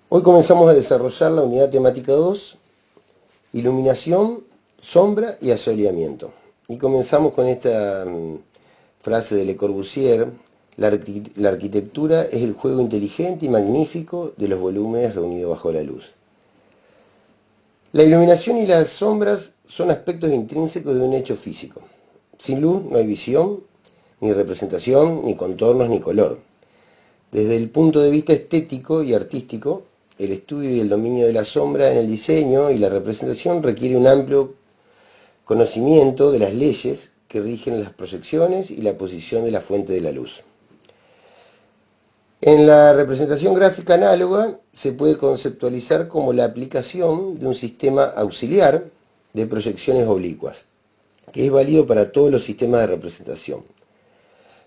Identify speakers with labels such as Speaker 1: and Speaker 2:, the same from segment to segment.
Speaker 1: Hoy comenzamos a desarrollar la unidad temática 2, iluminación, sombra y asoleamiento. Y comenzamos con esta frase de Le Corbusier: la arquitectura es el juego inteligente y magnífico de los volúmenes reunidos bajo la luz. La iluminación y las sombras son aspectos intrínsecos de un hecho físico. Sin luz no hay visión, ni representación, ni contornos, ni color. Desde el punto de vista estético y artístico, el estudio y el dominio de la sombra en el diseño y la representación requiere un amplio conocimiento de las leyes que rigen las proyecciones y la posición de la fuente de la luz. En la representación gráfica análoga se puede conceptualizar como la aplicación de un sistema auxiliar de proyecciones oblicuas, que es válido para todos los sistemas de representación.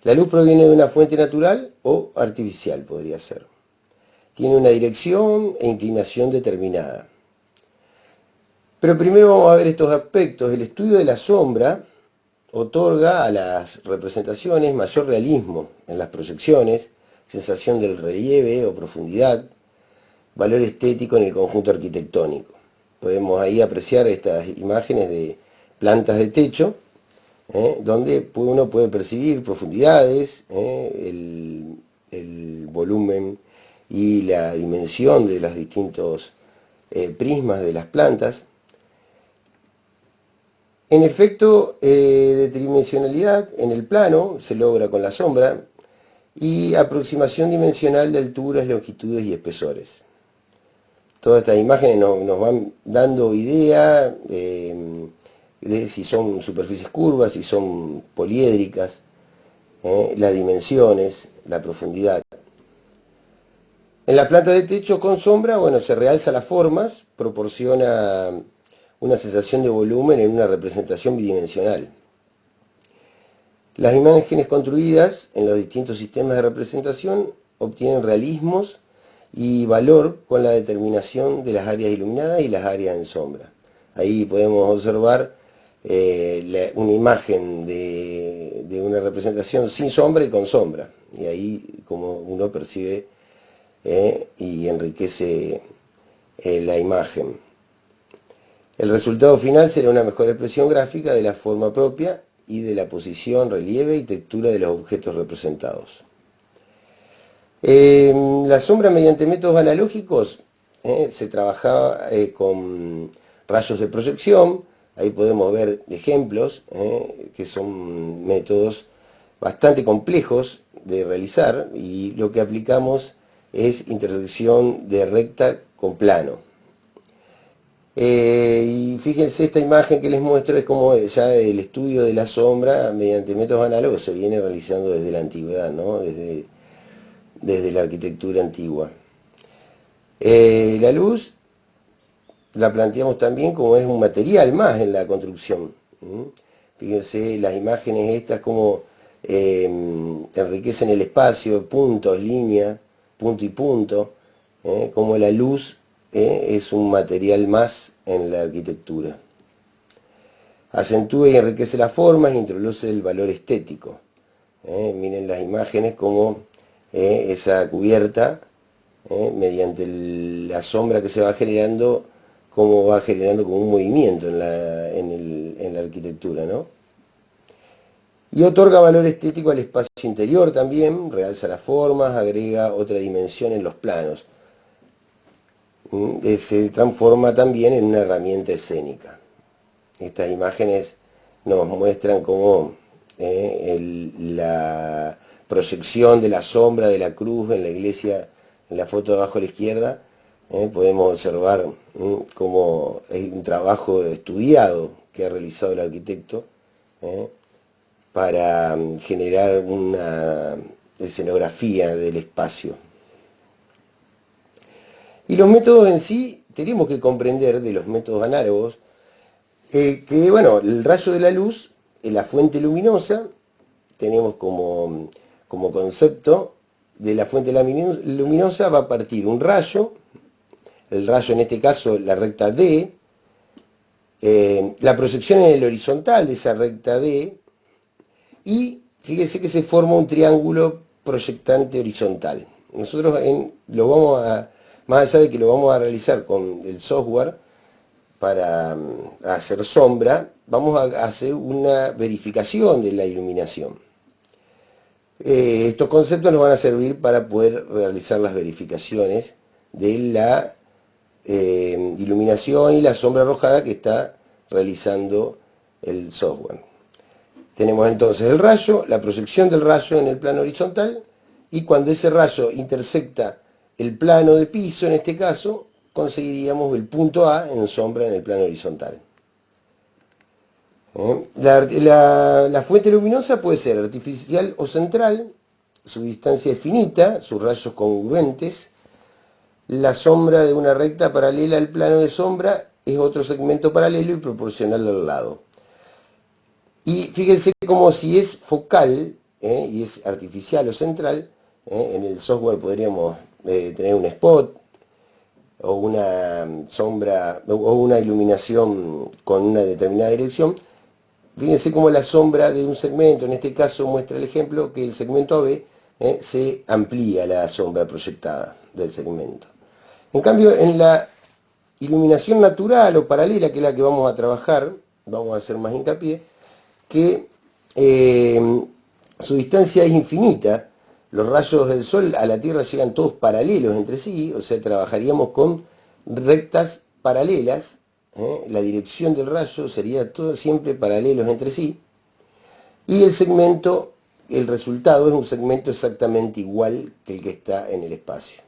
Speaker 1: La luz proviene de una fuente natural o artificial, podría ser. Tiene una dirección e inclinación determinada. Pero primero vamos a ver estos aspectos. El estudio de la sombra otorga a las representaciones mayor realismo en las proyecciones, sensación del relieve o profundidad, valor estético en el conjunto arquitectónico. Podemos ahí apreciar estas imágenes de plantas de techo, donde uno puede percibir profundidades, el volumen y la dimensión de los distintos prismas de las plantas. En efecto, de tridimensionalidad en el plano se logra con la sombra y aproximación dimensional de alturas, longitudes y espesores. Todas estas imágenes nos van dando idea de si son superficies curvas, si son poliédricas, las dimensiones, la profundidad. En la planta de techo con sombra, se realza las formas, proporciona una sensación de volumen en una representación bidimensional. Las imágenes construidas en los distintos sistemas de representación obtienen realismos y valor con la determinación de las áreas iluminadas y las áreas en sombra. Ahí podemos observar una imagen de una representación sin sombra y con sombra. Y ahí como uno percibe y enriquece la imagen. El resultado final será una mejor expresión gráfica de la forma propia y de la posición, relieve y textura de los objetos representados. La sombra mediante métodos analógicos se trabajaba con rayos de proyección. Ahí podemos ver ejemplos que son métodos bastante complejos de realizar, y lo que aplicamos es intersección de recta con plano. Y fíjense, esta imagen que les muestro es como ya el estudio de la sombra mediante métodos análogos se viene realizando desde la antigüedad, ¿no? Desde la arquitectura antigua. La luz la planteamos también como es un material más en la construcción. Fíjense las imágenes estas como enriquecen el espacio, puntos, líneas, punto y punto, como la luz es un material más en la arquitectura. Acentúa y enriquece las formas e introduce el valor estético. Miren las imágenes como esa cubierta, mediante la sombra que se va generando, como va generando como un movimiento en la arquitectura, ¿no? Y otorga valor estético al espacio interior también, realza las formas, agrega otra dimensión en los planos. Se transforma también en una herramienta escénica. Estas imágenes nos muestran cómo la proyección de la sombra de la cruz en la iglesia, en la foto de abajo a la izquierda, podemos observar cómo es un trabajo estudiado que ha realizado el arquitecto para generar una escenografía del espacio. Y los métodos en sí, tenemos que comprender de los métodos análogos que, el rayo de la luz, la fuente luminosa, tenemos como concepto de la fuente luminosa va a partir un rayo, el rayo en este caso la recta D, la proyección en el horizontal de esa recta D, y fíjese que se forma un triángulo proyectante horizontal. Nosotros lo vamos más allá de que lo vamos a realizar con el software para hacer sombra, vamos a hacer una verificación de la iluminación. Estos conceptos nos van a servir para poder realizar las verificaciones de la iluminación y la sombra arrojada que está realizando el software. Tenemos entonces el rayo, la proyección del rayo en el plano horizontal, y cuando ese rayo intersecta el plano de piso, en este caso, conseguiríamos el punto A en sombra en el plano horizontal. La fuente luminosa puede ser artificial o central, su distancia es finita, sus rayos congruentes. La sombra de una recta paralela al plano de sombra es otro segmento paralelo y proporcional al lado. Y fíjense como si es focal y es artificial o central, en el software podríamos tener un spot o una sombra o una iluminación con una determinada dirección. Fíjense cómo la sombra de un segmento, en este caso muestra el ejemplo que el segmento AB se amplía la sombra proyectada del segmento. En cambio, en la iluminación natural o paralela, que es la que vamos a trabajar, vamos a hacer más hincapié, que su distancia es infinita, los rayos del Sol a la Tierra llegan todos paralelos entre sí, o sea, trabajaríamos con rectas paralelas, la dirección del rayo sería todo siempre paralelos entre sí, y el segmento, el resultado es un segmento exactamente igual que el que está en el espacio.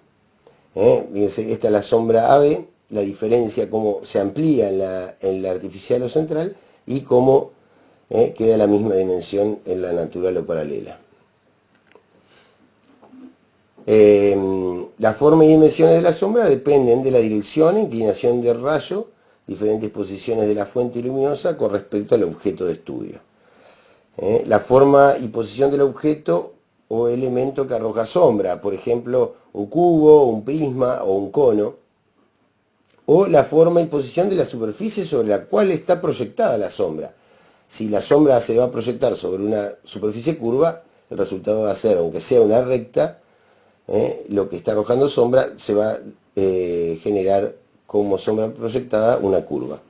Speaker 1: Fíjense, esta es la sombra AB, la diferencia cómo se amplía en la artificial o central y cómo queda la misma dimensión en la natural o paralela. La forma y dimensiones de la sombra dependen de la dirección e inclinación del rayo, diferentes posiciones de la fuente luminosa con respecto al objeto de estudio. La forma y posición del objeto o elemento que arroja sombra, por ejemplo, un cubo, un prisma o un cono, o la forma y posición de la superficie sobre la cual está proyectada la sombra. Si la sombra se va a proyectar sobre una superficie curva, el resultado va a ser, aunque sea una recta, lo que está arrojando sombra se va a generar como sombra proyectada una curva.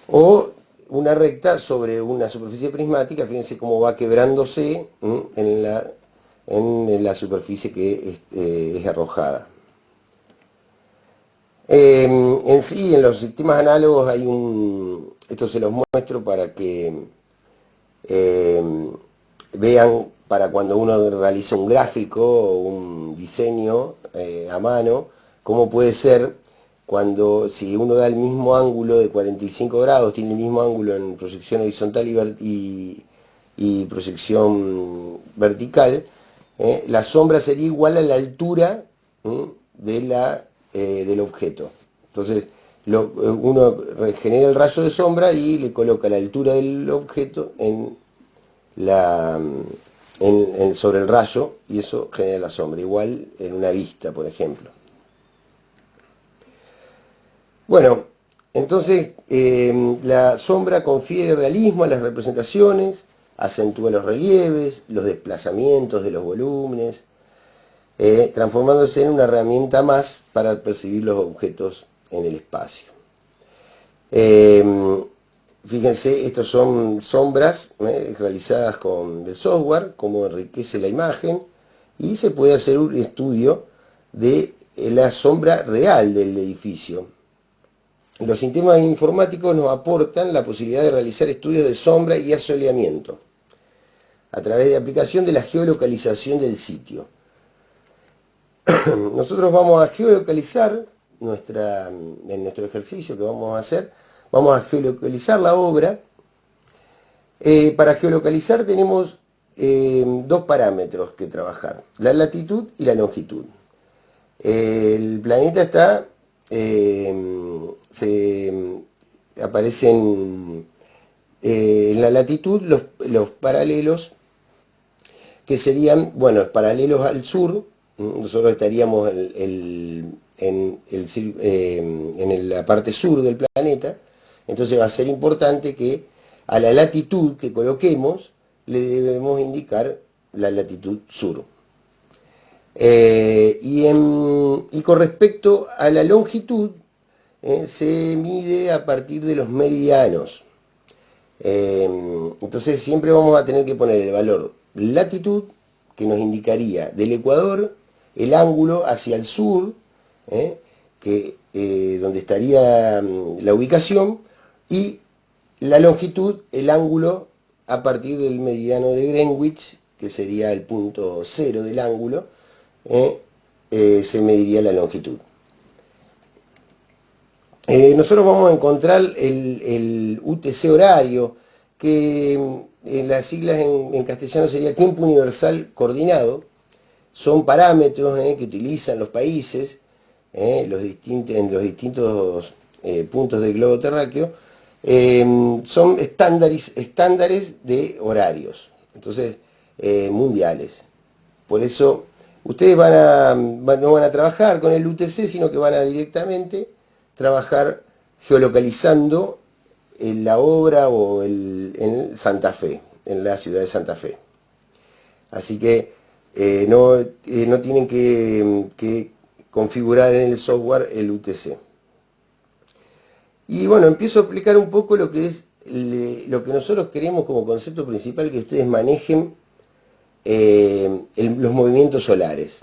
Speaker 1: O una recta sobre una superficie prismática, fíjense cómo va quebrándose en la superficie que es arrojada. En sí, en los sistemas análogos hay esto se los muestro para que vean, para cuando uno realiza un gráfico o un diseño a mano, cómo puede ser cuando si uno da el mismo ángulo de 45 grados, tiene el mismo ángulo en proyección horizontal y proyección vertical, la sombra sería igual a la altura del objeto. Entonces uno genera el rayo de sombra y le coloca la altura del objeto sobre el rayo y eso genera la sombra, igual en una vista, por ejemplo. Bueno, entonces la sombra confiere realismo a las representaciones, acentúa los relieves, los desplazamientos de los volúmenes, transformándose en una herramienta más para percibir los objetos en el espacio. Fíjense, estos son sombras realizadas con el software, cómo enriquece la imagen, y se puede hacer un estudio de la sombra real del edificio. Los sistemas informáticos nos aportan la posibilidad de realizar estudios de sombra y asoleamiento a través de aplicación de la geolocalización del sitio. Nosotros vamos a geolocalizar en nuestro ejercicio que vamos a hacer, vamos a geolocalizar la obra. Para geolocalizar tenemos dos parámetros que trabajar, la latitud y la longitud. El planeta está, aparecen en la latitud los paralelos que serían, bueno, paralelos al sur. Nosotros estaríamos en la parte sur del planeta, entonces va a ser importante que a la latitud que coloquemos le debemos indicar la latitud sur. Y con respecto a la longitud, se mide a partir de los meridianos. Entonces siempre vamos a tener que poner el valor latitud, que nos indicaría del ecuador el ángulo hacia el sur, donde estaría la ubicación, y la longitud, el ángulo a partir del meridiano de Greenwich, que sería el punto cero del ángulo, se mediría la longitud. Nosotros vamos a encontrar el UTC horario, que en las siglas en castellano sería tiempo universal coordinado. Son parámetros que utilizan los países en los distintos puntos del globo terráqueo. Son estándares de horarios, entonces mundiales. Por eso ustedes no van a trabajar con el UTC, sino que van a directamente trabajar geolocalizando la obra o en Santa Fe, en la ciudad de Santa Fe. Así que no tienen que configurar en el software el UTC. Y bueno, empiezo a explicar un poco lo que es lo que nosotros queremos como concepto principal, que ustedes manejen los movimientos solares.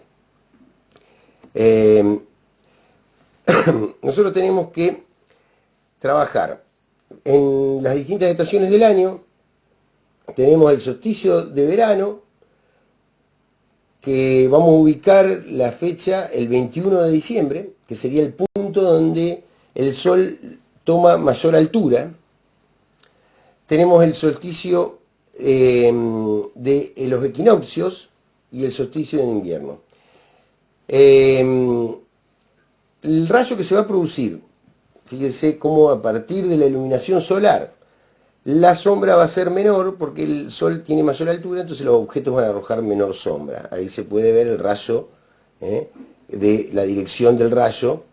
Speaker 1: Nosotros tenemos que trabajar en las distintas estaciones del año. Tenemos el solsticio de verano, que vamos a ubicar la fecha el 21 de diciembre, que sería el punto donde el Sol toma mayor altura. Tenemos el solsticio de los equinoccios y el solsticio de invierno. El rayo que se va a producir, fíjense cómo a partir de la iluminación solar, la sombra va a ser menor porque el Sol tiene mayor altura, entonces los objetos van a arrojar menor sombra. Ahí se puede ver el rayo, de la dirección del rayo,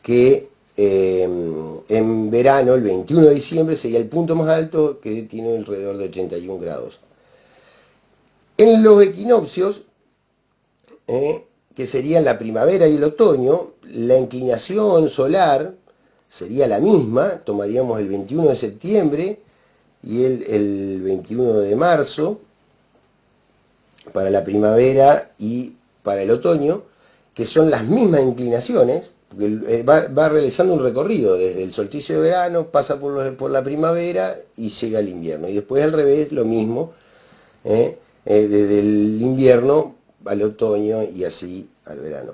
Speaker 1: que en verano, el 21 de diciembre, sería el punto más alto, que tiene alrededor de 81 grados. En los equinoccios, que serían la primavera y el otoño, la inclinación solar sería la misma. Tomaríamos el 21 de septiembre y el 21 de marzo para la primavera y para el otoño, que son las mismas inclinaciones, porque va realizando un recorrido desde el solsticio de verano, pasa por la primavera y llega al invierno. Y después al revés, lo mismo, desde el invierno al otoño y así al verano.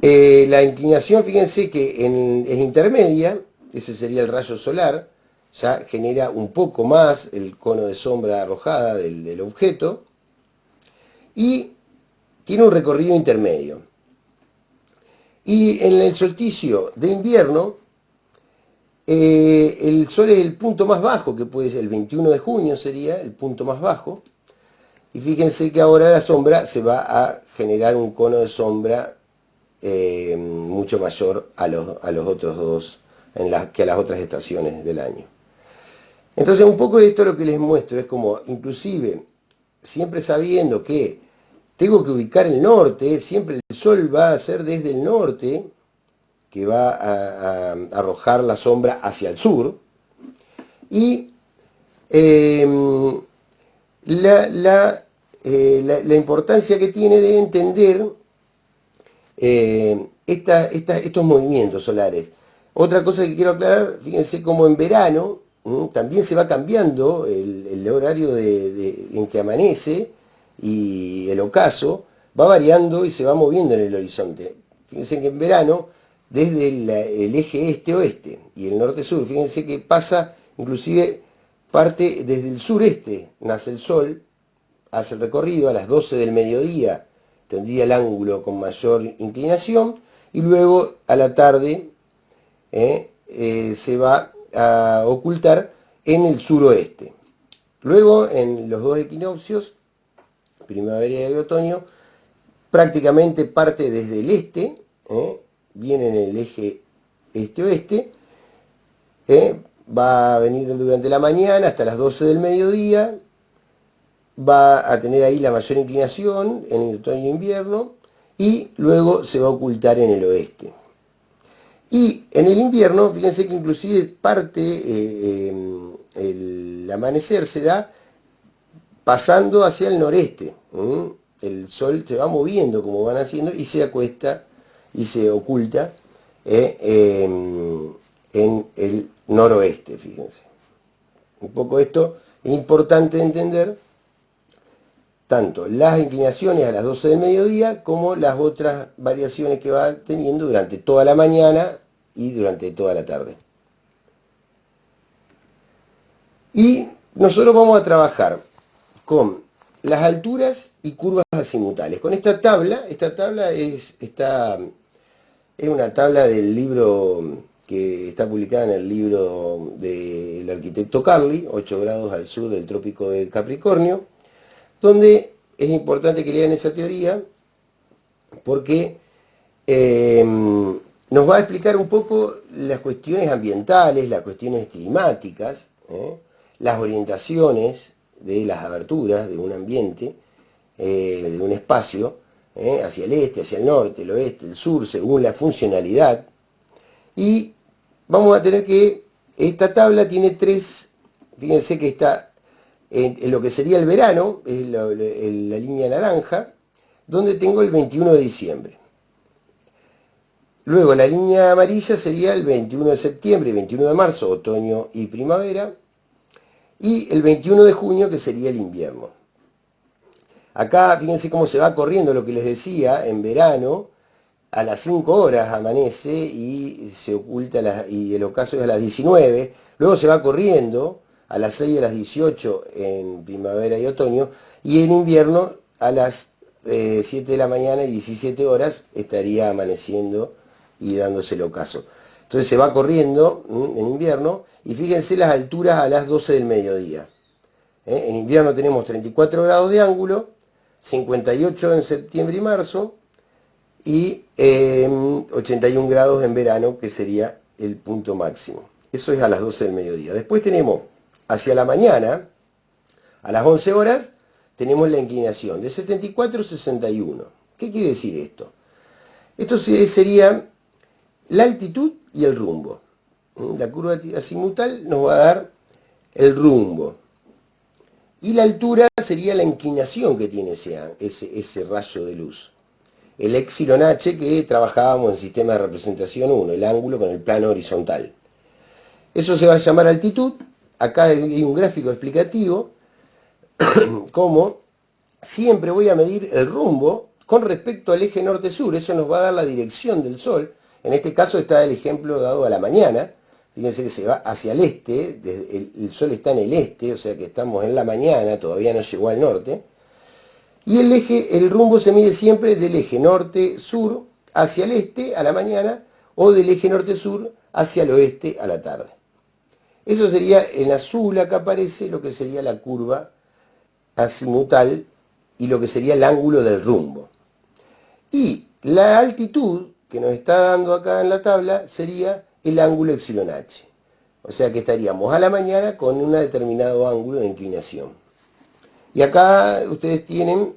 Speaker 1: La inclinación, fíjense que es intermedia, ese sería el rayo solar, ya genera un poco más el cono de sombra arrojada del objeto, y tiene un recorrido intermedio. Y en el solsticio de invierno, el Sol es el punto más bajo, que puede ser el 21 de junio sería el punto más bajo. Y fíjense que ahora la sombra se va a generar un cono de sombra mucho mayor a los otros dos, que a las otras estaciones del año. Entonces un poco de esto lo que les muestro es como, inclusive, siempre sabiendo que tengo que ubicar el norte, siempre el Sol va a ser desde el norte, que va a arrojar la sombra hacia el sur, y la importancia que tiene de entender estos movimientos solares. Otra cosa que quiero aclarar, fíjense cómo en verano también se va cambiando el horario en que amanece, y el ocaso va variando y se va moviendo en el horizonte. Fíjense que en verano, desde el eje este-oeste y el norte-sur, fíjense que pasa, inclusive parte desde el sureste, nace el Sol, hace el recorrido a las 12 del mediodía, tendría el ángulo con mayor inclinación, y luego a la tarde se va a ocultar en el suroeste. Luego, en los dos equinoccios, primavera y otoño, prácticamente parte desde el este, viene en el eje este-oeste, va a venir durante la mañana hasta las 12 del mediodía, va a tener ahí la mayor inclinación en el otoño e invierno y luego se va a ocultar en el oeste. Y en el invierno, fíjense que inclusive parte, el amanecer se da pasando hacia el noreste. El sol se va moviendo como van haciendo y se acuesta y se oculta en el noroeste, fíjense. Un poco esto es importante entender, tanto las inclinaciones a las 12 del mediodía como las otras variaciones que va teniendo durante toda la mañana y durante toda la tarde. Y nosotros vamos a trabajar con las alturas y curvas azimutales. Con esta tabla es una tabla del libro que está publicada en el libro del arquitecto Carli, 8 grados al sur del trópico de Capricornio, donde es importante que lean esa teoría porque nos va a explicar un poco las cuestiones ambientales, las cuestiones climáticas, las orientaciones de las aberturas de un ambiente, de un espacio, hacia el este, hacia el norte, el oeste, el sur, según la funcionalidad. Y vamos a tener que, esta tabla tiene tres, fíjense que está en lo que sería el verano, es la línea naranja, donde tengo el 21 de diciembre. Luego la línea amarilla sería el 21 de septiembre y 21 de marzo, otoño y primavera. Y el 21 de junio, que sería el invierno. Acá fíjense cómo se va corriendo lo que les decía, en verano, a las 5 horas amanece y se oculta, y el ocaso es a las 19, luego se va corriendo a las 6 y a las 18 en primavera y otoño, y en invierno a las 7 de la mañana y 17 horas estaría amaneciendo y dándose el ocaso. Entonces se va corriendo en invierno, y fíjense las alturas a las 12 del mediodía. En invierno tenemos 34 grados de ángulo, 58 en septiembre y marzo, y 81 grados en verano, que sería el punto máximo. Eso es a las 12 del mediodía. Después tenemos, hacia la mañana, a las 11 horas, tenemos la inclinación de 74 a 61. ¿Qué quiere decir esto? Esto sería la altitud y el rumbo. La curva azimutal nos va a dar el rumbo. Y la altura sería la inclinación que tiene ese rayo de luz. El epsilon h que trabajábamos en sistema de representación 1, el ángulo con el plano horizontal. Eso se va a llamar altitud. Acá hay un gráfico explicativo, como siempre voy a medir el rumbo con respecto al eje norte-sur. Eso nos va a dar la dirección del Sol. En este caso está el ejemplo dado a la mañana. Fíjense que se va hacia el este, el Sol está en el este, o sea que estamos en la mañana, todavía no llegó al norte. Y el rumbo se mide siempre del eje norte-sur hacia el este a la mañana, o del eje norte-sur hacia el oeste a la tarde. Eso sería en azul, acá aparece lo que sería la curva azimutal y lo que sería el ángulo del rumbo. Y la altitud que nos está dando acá en la tabla sería el ángulo epsilon h. O sea que estaríamos a la mañana con un determinado ángulo de inclinación. Y acá ustedes tienen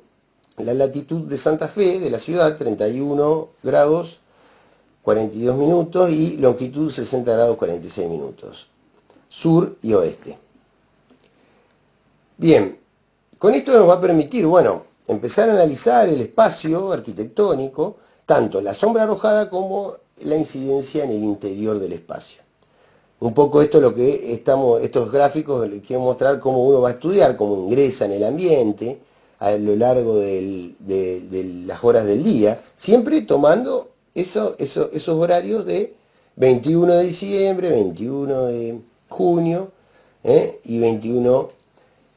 Speaker 1: la latitud de Santa Fe, de la ciudad, 31 grados 42 minutos y longitud 60 grados 46 minutos. Sur y oeste. Bien, con esto nos va a permitir, empezar a analizar el espacio arquitectónico, tanto la sombra arrojada como la incidencia en el interior del espacio. Un poco esto es lo que estos gráficos les quiero mostrar cómo uno va a estudiar, cómo ingresa en el ambiente a lo largo de las horas del día, siempre tomando esos horarios de 21 de diciembre, 21 de junio y 21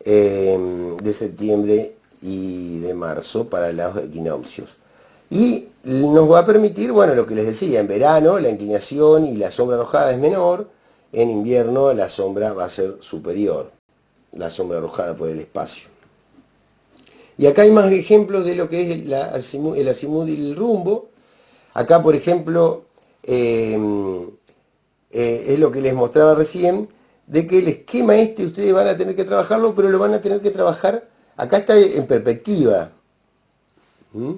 Speaker 1: de septiembre y de marzo para los equinoccios. Y nos va a permitir, lo que les decía, en verano la inclinación y la sombra arrojada es menor, en invierno la sombra va a ser superior, la sombra arrojada por el espacio. Y acá hay más ejemplos de lo que es el azimut y el rumbo. Acá, por ejemplo, es lo que les mostraba recién, de que el esquema ustedes van a tener que trabajarlo, pero lo van a tener que trabajar Acá está en perspectiva. ¿Mm?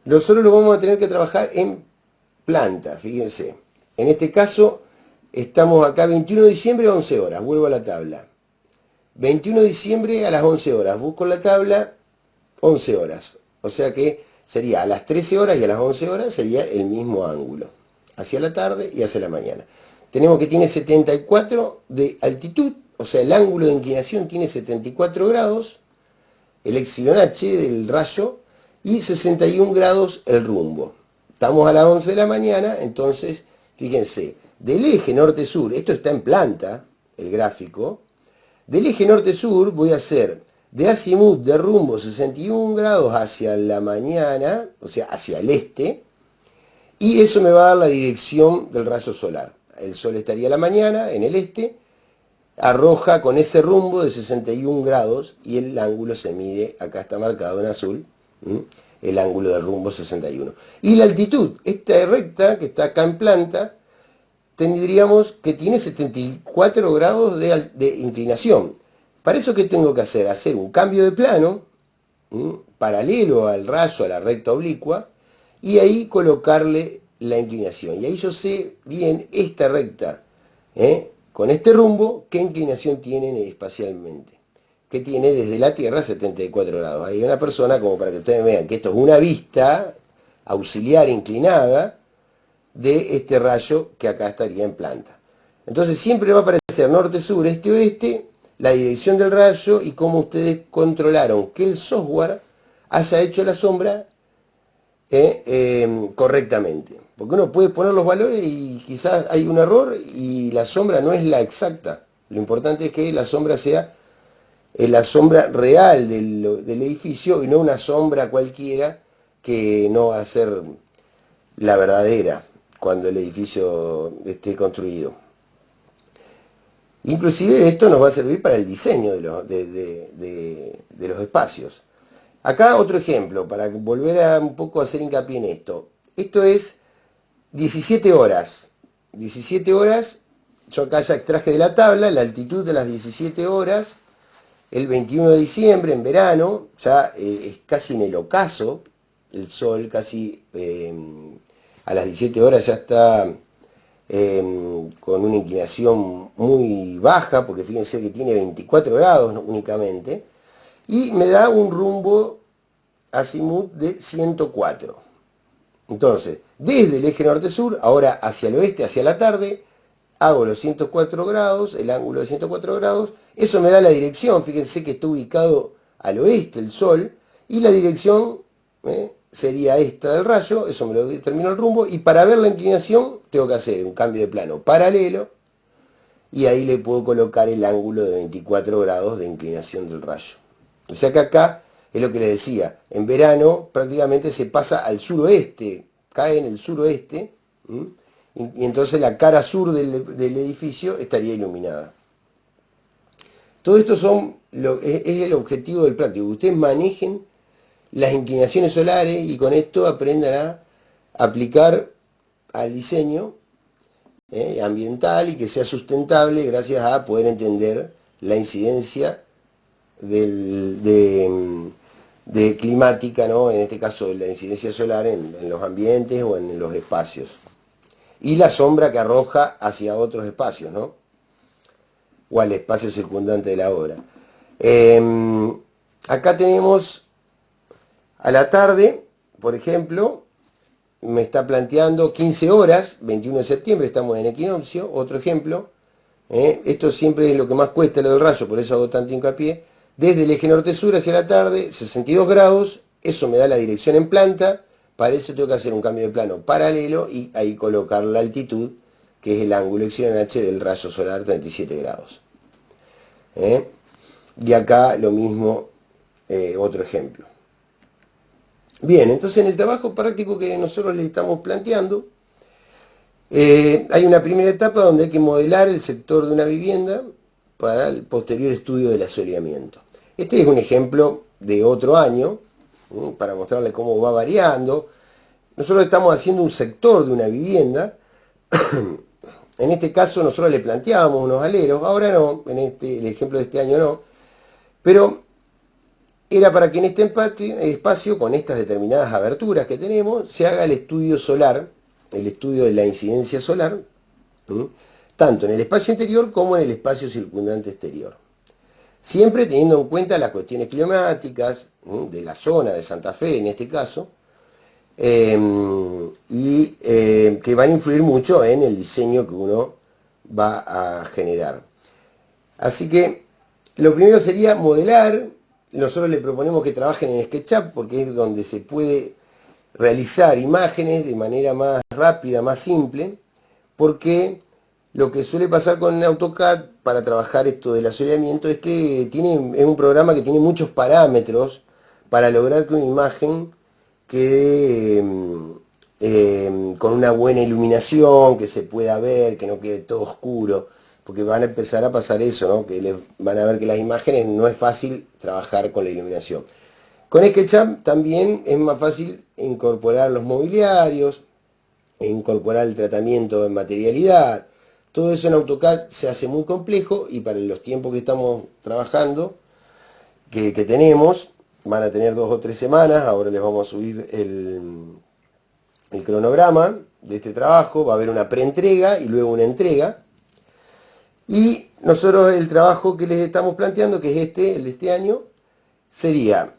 Speaker 1: Nosotros lo vamos a tener que trabajar en planta, fíjense. En este caso, estamos acá 21 de diciembre a 11 horas, vuelvo a la tabla. 21 de diciembre a las 11 horas, busco la tabla, 11 horas. O sea que sería a las 13 horas y a las 11 horas sería el mismo ángulo. Hacia la tarde y hacia la mañana. Tenemos que tiene 74 de altitud, o sea, el ángulo de inclinación tiene 74 grados, el epsilon h del rayo, y 61 grados el rumbo. Estamos a las 11 de la mañana, entonces, fíjense, del eje norte-sur, esto está en planta, el gráfico, del eje norte-sur voy a hacer de azimut de rumbo 61 grados hacia la mañana, o sea, hacia el este, y eso me va a dar la dirección del rayo solar. El sol estaría a la mañana en el este, arroja con ese rumbo de 61 grados y el ángulo se mide, acá está marcado en azul, el ángulo del rumbo 61. Y la altitud, esta recta que está acá en planta, tendríamos que tiene 74 grados de inclinación. Para eso, ¿qué tengo que hacer? Hacer un cambio de plano, paralelo al rayo, a la recta oblicua, y ahí colocarle la inclinación. Y ahí yo sé bien esta recta, con este rumbo, qué inclinación tiene espacialmente. Que tiene desde la Tierra 74 grados. Hay una persona, como para que ustedes vean que esto es una vista auxiliar inclinada de este rayo que acá estaría en planta. Entonces siempre va a aparecer norte, sur, este, oeste, la dirección del rayo y cómo ustedes controlaron que el software haya hecho la sombra correctamente. Porque uno puede poner los valores y quizás hay un error y la sombra no es la exacta. Lo importante es que la sombra sea la sombra real del edificio y no una sombra cualquiera que no va a ser la verdadera cuando el edificio esté construido. Inclusive esto nos va a servir para el diseño de los espacios. Acá otro ejemplo, para volver a un poco a hacer hincapié en esto. Esto es 17 horas. 17 horas, yo acá ya extraje de la tabla la altitud de las 17 horas, el 21 de diciembre, en verano, ya es casi en el ocaso, el sol casi a las 17 horas ya está con una inclinación muy baja, porque fíjense que tiene 24 grados únicamente, y me da un rumbo azimut de 104. Entonces, desde el eje norte-sur, ahora hacia el oeste, hacia la tarde, hago los 104 grados, el ángulo de 104 grados, eso me da la dirección, fíjense que está ubicado al oeste el sol, y la dirección sería esta del rayo, eso me lo determina el rumbo, y para ver la inclinación tengo que hacer un cambio de plano paralelo, y ahí le puedo colocar el ángulo de 24 grados de inclinación del rayo. O sea que acá es lo que les decía, en verano prácticamente se pasa al suroeste, cae en el suroeste, y entonces la cara sur del edificio estaría iluminada. Todo esto es el objetivo del práctico, que ustedes manejen las inclinaciones solares y con esto aprendan a aplicar al diseño ambiental y que sea sustentable gracias a poder entender la incidencia de climática, ¿no? En este caso la incidencia solar en los ambientes o en los espacios. Y la sombra que arroja hacia otros espacios, ¿no? O al espacio circundante de la obra. Acá tenemos a la tarde, por ejemplo, me está planteando 15 horas, 21 de septiembre, estamos en equinoccio, otro ejemplo. Esto siempre es lo que más cuesta, lo del rayo, por eso hago tanto hincapié. Desde el eje norte-sur hacia la tarde, 62 grados, eso me da la dirección en planta, para eso tengo que hacer un cambio de plano paralelo y ahí colocar la altitud, que es el ángulo epsilon h del rayo solar, 37 grados. Y acá lo mismo, otro ejemplo. Bien, entonces en el trabajo práctico que nosotros le estamos planteando, hay una primera etapa donde hay que modelar el sector de una vivienda para el posterior estudio del asoleamiento. Este es un ejemplo de otro año, para mostrarle cómo va variando. Nosotros estamos haciendo un sector de una vivienda. En este caso nosotros le planteábamos unos aleros, ahora no, el ejemplo de este año no, pero era para que en este espacio, con estas determinadas aberturas que tenemos, se haga el estudio solar, el estudio de la incidencia solar, tanto en el espacio interior como en el espacio circundante exterior. Siempre teniendo en cuenta las cuestiones climáticas de la zona de Santa Fe, en este caso, que van a influir mucho en el diseño que uno va a generar. Así que lo primero sería modelar. Nosotros le proponemos que trabajen en SketchUp porque es donde se puede realizar imágenes de manera más rápida, más simple, porque lo que suele pasar con AutoCAD para trabajar esto del asoleamiento es que es un programa que tiene muchos parámetros para lograr que una imagen quede con una buena iluminación, que se pueda ver, que no quede todo oscuro, porque van a empezar a pasar eso, ¿no? Que van a ver que las imágenes no es fácil trabajar con la iluminación. Con SketchUp también es más fácil incorporar los mobiliarios, incorporar el tratamiento de materialidad. Todo eso en AutoCAD se hace muy complejo y para los tiempos que estamos trabajando, que tenemos, van a tener 2 o 3 semanas. Ahora les vamos a subir el cronograma de este trabajo. Va a haber una preentrega y luego una entrega. Y nosotros el trabajo que les estamos planteando, que es el de este año, sería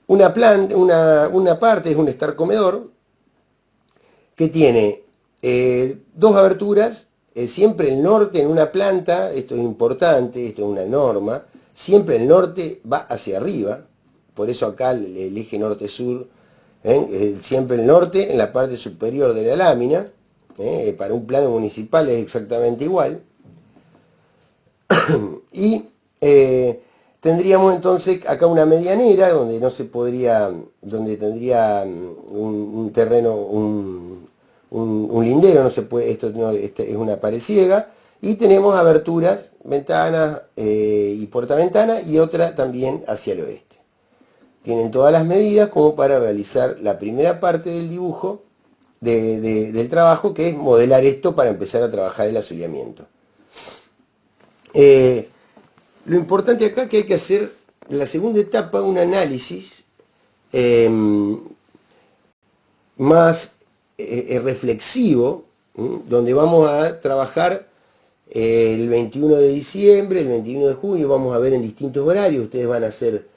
Speaker 1: una parte, es un estar comedor, que tiene 2 aberturas, siempre el norte en una planta. Esto es importante, esto es una norma, siempre el norte va hacia arriba, por eso acá el eje norte-sur, siempre el norte en la parte superior de la lámina, para un plano municipal es exactamente igual. Y tendríamos entonces acá una medianera donde no se podría, donde tendría un terreno, un lindero, no se puede, esto es una pared ciega, y tenemos aberturas, ventanas y puerta-ventana, y otra también hacia el oeste. Tienen todas las medidas como para realizar la primera parte del dibujo del trabajo, que es modelar esto para empezar a trabajar el asoleamiento. Lo importante acá es que hay que hacer en la segunda etapa un análisis más reflexivo, donde vamos a trabajar el 21 de diciembre, el 21 de junio, vamos a ver en distintos horarios. Ustedes van a hacer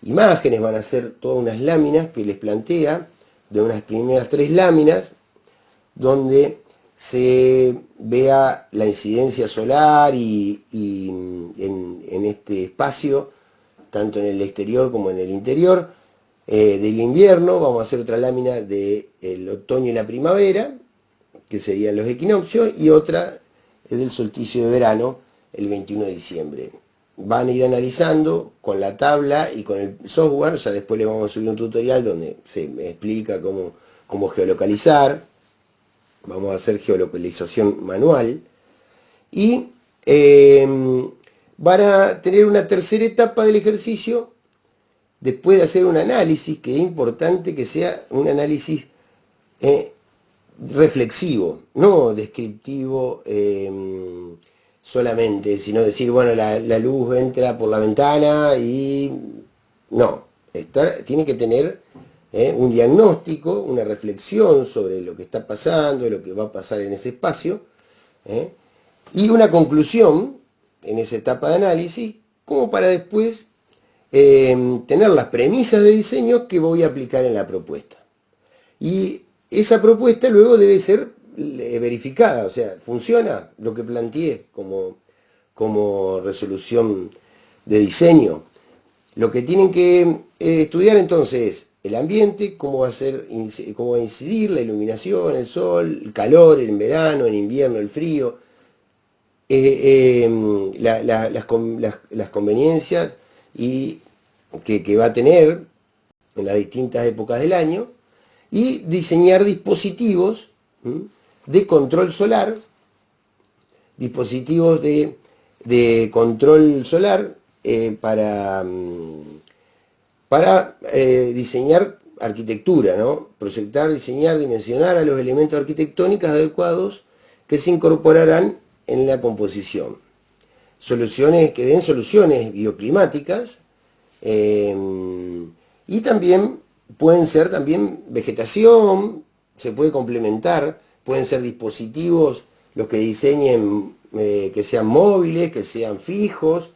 Speaker 1: imágenes, van a hacer todas unas láminas que les plantea, de unas primeras 3 láminas, donde se vea la incidencia solar y en este espacio, tanto en el exterior como en el interior. Del invierno vamos a hacer otra lámina del otoño y la primavera, que serían los equinoccios, y otra del solsticio de verano, el 21 de diciembre. Van a ir analizando con la tabla y con el software. Ya después les vamos a subir un tutorial donde se explica cómo geolocalizar. Vamos a hacer geolocalización manual. Y van a tener una tercera etapa del ejercicio, después de hacer un análisis, que es importante que sea un análisis reflexivo, no descriptivo solamente, sino decir, bueno, la luz entra por la ventana y... No, tiene que tener un diagnóstico, una reflexión sobre lo que está pasando, lo que va a pasar en ese espacio, y una conclusión en esa etapa de análisis, como para después tener las premisas de diseño que voy a aplicar en la propuesta. Y esa propuesta luego debe ser verificada, o sea, funciona lo que planteé como resolución de diseño. Lo que tienen que estudiar entonces es el ambiente, cómo va a incidir la iluminación, el sol, el calor en verano, en invierno, el frío, las conveniencias y que va a tener en las distintas épocas del año, y diseñar dispositivos de control solar, dispositivos de control solar para diseñar arquitectura, ¿no? Proyectar, diseñar, dimensionar a los elementos arquitectónicos adecuados que se incorporarán en la composición. Soluciones que den soluciones bioclimáticas Y también pueden ser también vegetación, se puede complementar, pueden ser dispositivos los que diseñen que sean móviles, que sean fijos,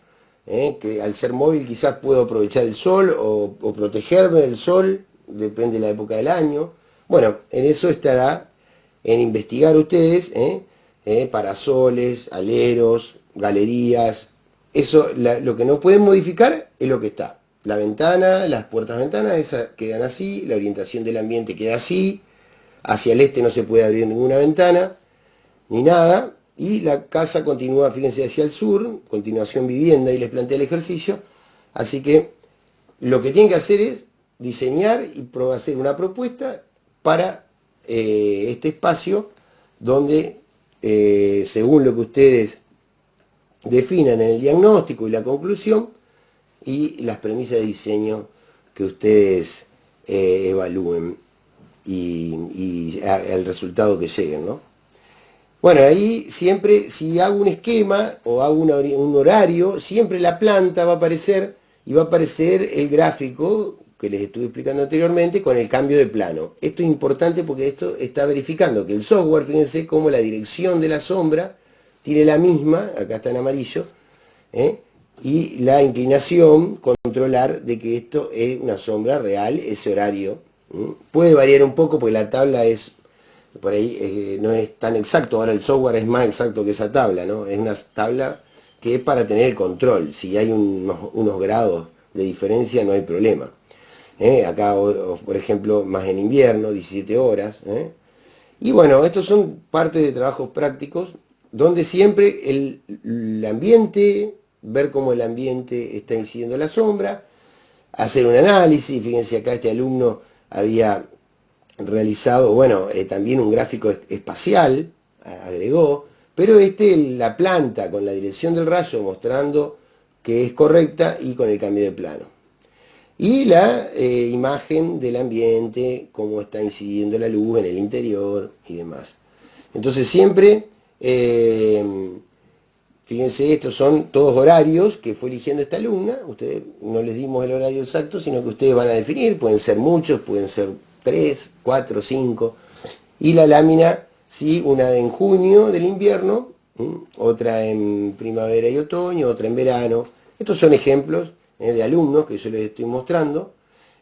Speaker 1: que al ser móvil quizás puedo aprovechar el sol o protegerme del sol, depende de la época del año. Bueno, en eso estará en investigar ustedes, parasoles, aleros, galerías. Eso, lo que no pueden modificar es lo que está. La ventana, las puertas ventanas, esas quedan así, la orientación del ambiente queda así, hacia el este no se puede abrir ninguna ventana, ni nada, y la casa continúa, fíjense, hacia el sur, continuación vivienda, y les plantea el ejercicio, así que lo que tienen que hacer es diseñar y hacer una propuesta para este espacio donde, según lo que ustedes definan en el diagnóstico y la conclusión, y las premisas de diseño que ustedes evalúen y el resultado que lleguen, ¿no? Bueno, ahí siempre, si hago un esquema o hago un horario, siempre la planta va a aparecer y va a aparecer el gráfico que les estuve explicando anteriormente con el cambio de plano. Esto es importante porque esto está verificando que el software, fíjense cómo la dirección de la sombra tiene la misma, acá está en amarillo, y la inclinación, controlar de que esto es una sombra real, ese horario. Puede variar un poco porque la tabla es por ahí no es tan exacto, ahora el software es más exacto que esa tabla, ¿no? Es una tabla que es para tener el control, si hay unos grados de diferencia no hay problema. Acá, por ejemplo, más en invierno, 17 horas. Y bueno, estos son parte de trabajos prácticos, donde siempre el ambiente, ver cómo el ambiente está incidiendo la sombra, hacer un análisis, fíjense acá este alumno había realizado, bueno, también un gráfico espacial, agregó, pero la planta con la dirección del rayo mostrando que es correcta y con el cambio de plano. Y la imagen del ambiente, cómo está incidiendo la luz en el interior y demás. Entonces siempre, fíjense, estos son todos horarios que fue eligiendo esta alumna. Ustedes no les dimos el horario exacto, sino que ustedes van a definir, pueden ser muchos, pueden ser 3, 4, 5. Y la lámina, sí, una en junio del invierno, otra en primavera y otoño, otra en verano. Estos son ejemplos de alumnos que yo les estoy mostrando.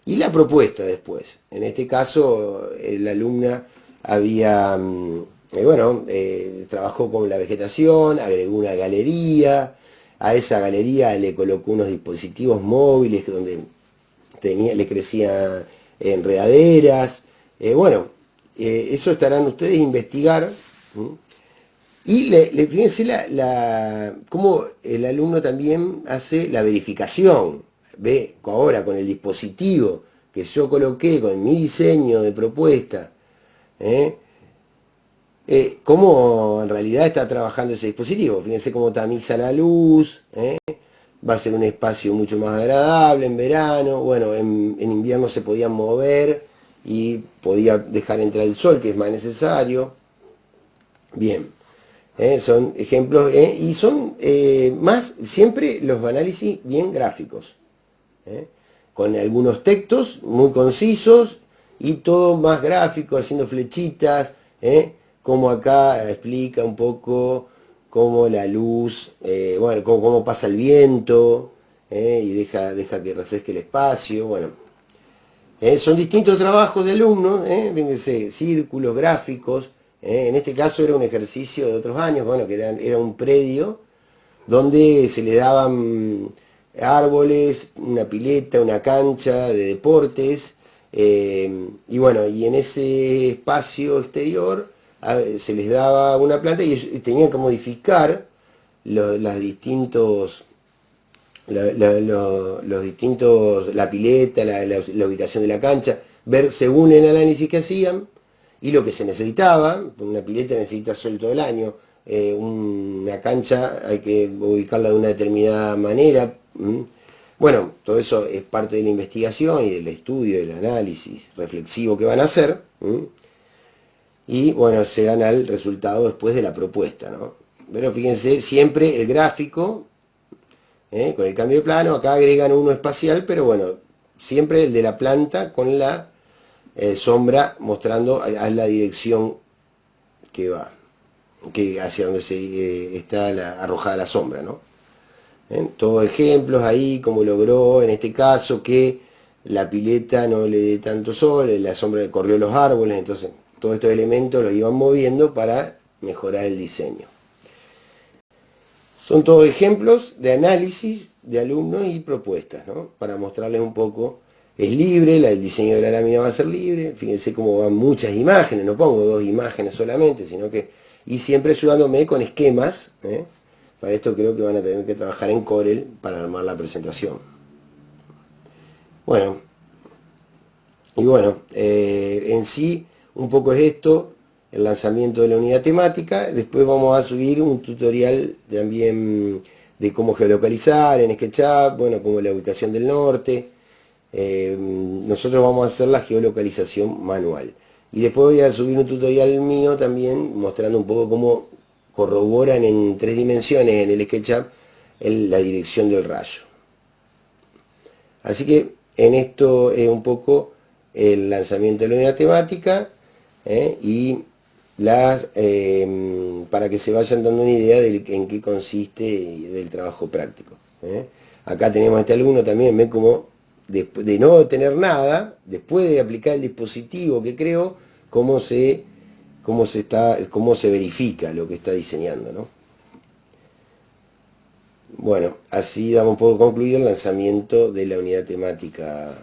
Speaker 1: Y la propuesta después. En este caso, la alumna había, trabajó con la vegetación, agregó una galería. A esa galería le colocó unos dispositivos móviles donde le crecían enredaderas. Eso estarán ustedes a investigar. Y fíjense cómo el alumno también hace la verificación. Ve ahora con el dispositivo que yo coloqué, con mi diseño de propuesta, cómo en realidad está trabajando ese dispositivo. Fíjense cómo tamiza la luz, va a ser un espacio mucho más agradable en verano. Bueno, en invierno se podían mover y podía dejar entrar el sol, que es más necesario. Bien, son ejemplos y son más siempre los análisis bien gráficos, con algunos textos muy concisos y todo más gráfico, haciendo flechitas, como acá explica un poco cómo la luz, cómo pasa el viento, y deja que refresque el espacio. Bueno, son distintos trabajos de alumnos, fíjense, círculos, gráficos. En este caso era un ejercicio de otros años, bueno, que era un predio donde se le daban árboles, una pileta, una cancha de deportes, y bueno, y en ese espacio exterior se les daba una planta y ellos tenían que modificar los distintos la pileta, la ubicación de la cancha, ver según el análisis que hacían y lo que se necesitaba. Una pileta necesita sol todo el año, una cancha hay que ubicarla de una determinada manera. Bueno, todo eso es parte de la investigación y del estudio, del análisis reflexivo que van a hacer. Y bueno, se gana el resultado después de la propuesta, ¿no? Pero fíjense, siempre el gráfico Con el cambio de plano, acá agregan uno espacial, pero bueno, siempre el de la planta con la sombra mostrando a la dirección que va, que hacia donde está arrojada la sombra, ¿no? Todos ejemplos ahí, como logró en este caso que la pileta no le dé tanto sol, la sombra corrió los árboles, entonces todos estos elementos los iban moviendo para mejorar el diseño. Son todos ejemplos de análisis de alumnos y propuestas, ¿no? Para mostrarles un poco. Es libre, el diseño de la lámina va a ser libre. Fíjense cómo van muchas imágenes, no pongo 2 imágenes solamente, sino que... Y siempre ayudándome con esquemas, ¿eh? Para esto creo que van a tener que trabajar en Corel para armar la presentación. Bueno, y bueno, en sí un poco es esto, el lanzamiento de la unidad temática. Después vamos a subir un tutorial también de cómo geolocalizar en SketchUp, bueno, como la ubicación del norte. Nosotros vamos a hacer la geolocalización manual. Y después voy a subir un tutorial mío también mostrando un poco cómo corroboran en 3 dimensiones en el SketchUp la dirección del rayo. Así que en esto es un poco el lanzamiento de la unidad temática y para que se vayan dando una idea de en qué consiste del trabajo práctico. Acá tenemos a este alumno también, ven cómo de no tener nada, después de aplicar el dispositivo que creó, cómo se verifica lo que está diseñando, ¿no? Bueno, así damos por concluido el lanzamiento de la unidad temática